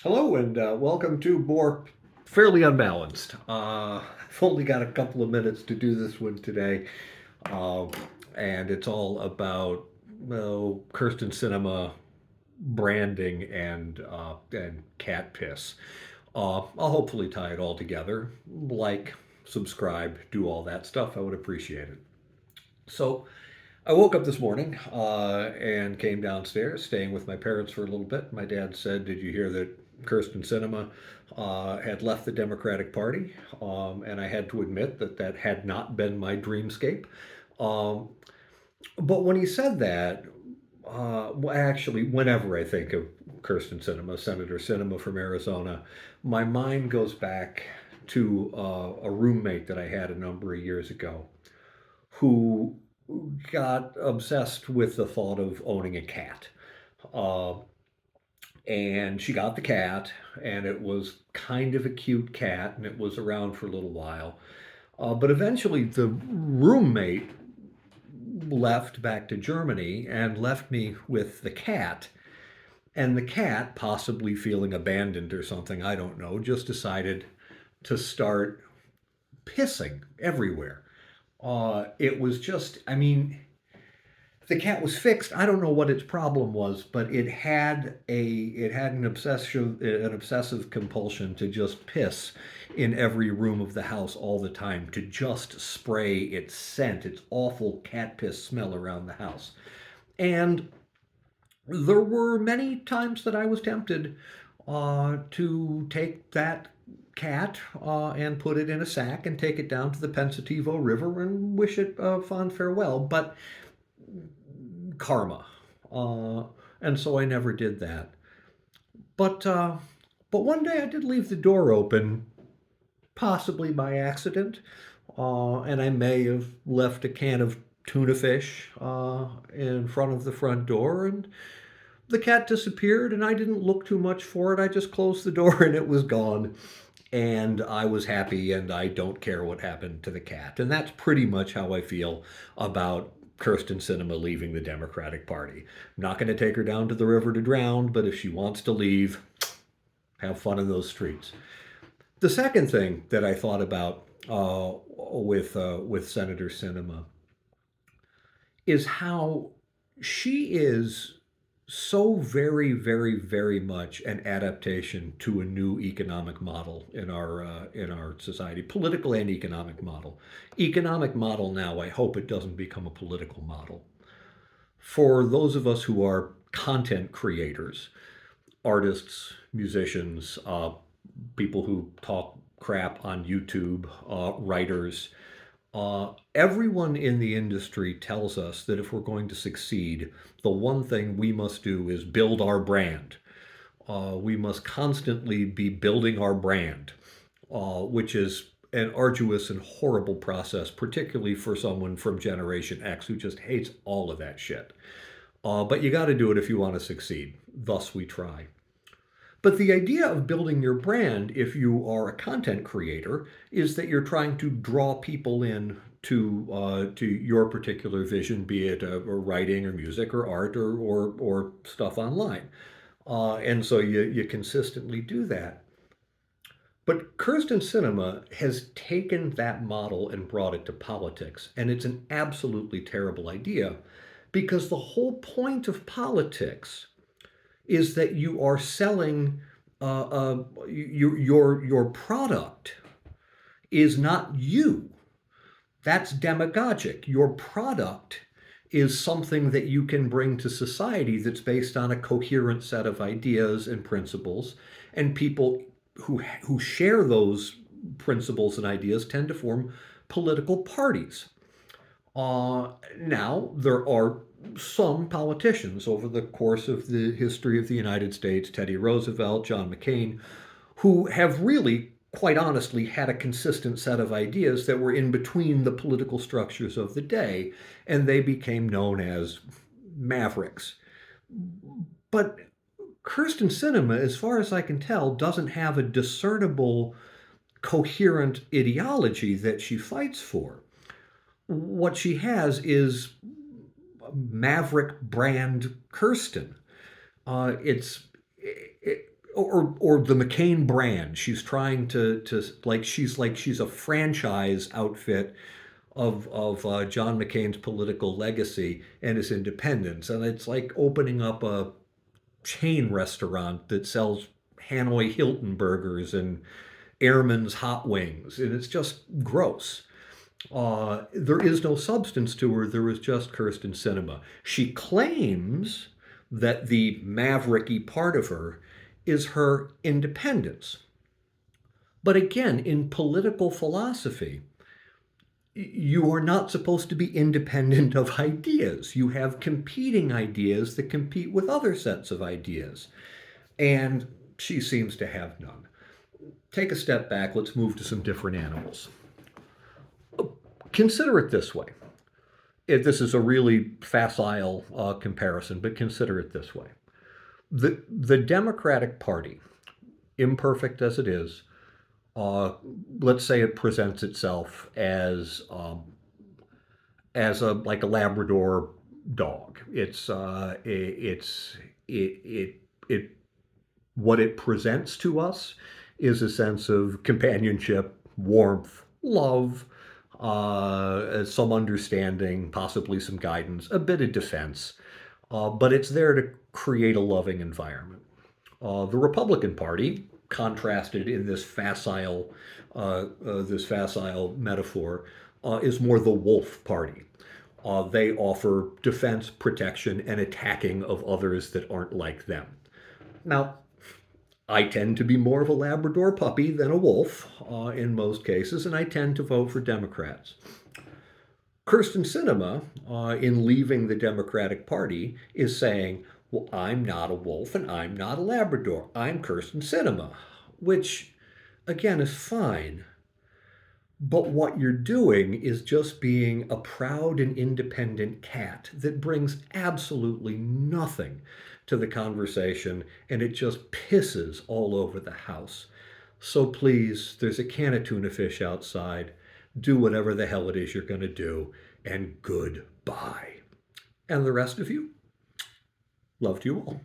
Hello and welcome to more Fairly Unbalanced. I've only got a couple of minutes to do this one today, uh, and it's all about Kyrsten Sinema branding and cat piss. I'll hopefully tie it all together. Like, subscribe, do all that stuff. I would appreciate it. So I woke up this morning and came downstairs, staying with my parents for a little bit. My dad said, "Did you hear that Kyrsten Sinema had left the Democratic Party?" And I had to admit that that had not been my dreamscape. Um, but when he said that, well, actually, whenever I think of Kyrsten Sinema, Senator Sinema from Arizona, my mind goes back to a roommate that I had a number of years ago who got obsessed with the thought of owning a cat. Uh, and she got the cat, and it was kind of a cute cat, and it was around for a little while. But eventually, the roommate left back to Germany and left me with the cat. And the cat, possibly feeling abandoned or something, I don't know, just decided to start pissing everywhere. It was just, I mean, the cat was fixed. I don't know what its problem was, but it had an obsessive compulsion to just piss in every room of the house all the time, to just spray its scent, its awful cat piss smell around the house. And there were many times that I was tempted to take that cat and put it in a sack and take it down to the Pensativo River and wish it a fond farewell. But karma. Uh, and so I never did that. But uh, but one day I did leave the door open, possibly by accident, and I may have left a can of tuna fish in front of the front door, and the cat disappeared, and I didn't look too much for it. I just closed the door, and it was gone. And I was happy, and I don't care what happened to the cat. And that's pretty much how I feel about Kyrsten Sinema leaving the Democratic Party. I'm not going to take her down to the river to drown, but if she wants to leave, have fun in those streets. The second thing that I thought about with Senator Sinema is how she is so very, very, very much an adaptation to a new economic model in our society, political and economic model. Economic model now, I hope it doesn't become a political model. For those of us who are content creators, artists, musicians, people who talk crap on YouTube, writers, everyone in the industry tells us that if we're going to succeed, the one thing we must do is build our brand. We must constantly be building our brand, which is an arduous and horrible process, particularly for someone from Generation X who just hates all of that shit. But you got to do it if you want to succeed. Thus, we try. But the idea of building your brand, if you are a content creator, is that you're trying to draw people in to your particular vision, be it or writing or music or art or stuff online. And so you consistently do that. But Kyrsten Sinema has taken that model and brought it to politics, and it's an absolutely terrible idea because the whole point of politics is that you are selling your product is not you. That's demagogic. Your product is something that you can bring to society that's based on a coherent set of ideas and principles, and people who share those principles and ideas tend to form political parties. Now, there are some politicians over the course of the history of the United States, Teddy Roosevelt, John McCain, who have really, quite honestly, had a consistent set of ideas that were in between the political structures of the day, and they became known as mavericks. But Kyrsten Sinema, as far as I can tell, doesn't have a discernible, coherent ideology that she fights for. What she has is Maverick brand Kyrsten. It's or the McCain brand. She's trying to she's a franchise outfit of John McCain's political legacy and his independence, and it's like opening up a chain restaurant that sells Hanoi Hilton burgers and Airman's hot wings, and it's just gross. There is no substance to her. There is just Kyrsten Sinema. She claims that the Mavericky part of her is her independence. But again, in political philosophy, you are not supposed to be independent of ideas. You have competing ideas that compete with other sets of ideas. And she seems to have none. Take a step back. Let's move to some different animals. Consider it this way. This is a really facile comparison, but consider it this way. The Democratic Party, imperfect as it is, let's say it presents itself as a like a Labrador dog. It what it presents to us is a sense of companionship, warmth, love, some understanding, possibly some guidance, a bit of defense, but it's there to create a loving environment. The Republican Party, contrasted in this facile metaphor, is more the wolf party. They offer defense, protection, and attacking of others that aren't like them. Now, I tend to be more of a Labrador puppy than a wolf in most cases, and I tend to vote for Democrats. Kyrsten Sinema, in leaving the Democratic Party, is saying, well, I'm not a wolf and I'm not a Labrador. I'm Kyrsten Sinema, which, again, is fine. But what you're doing is just being a proud and independent cat that brings absolutely nothing to the conversation, and it just pisses all over the house. So please, there's a can of tuna fish outside. Do whatever the hell it is you're going to do, and goodbye. And the rest of you, love to you all.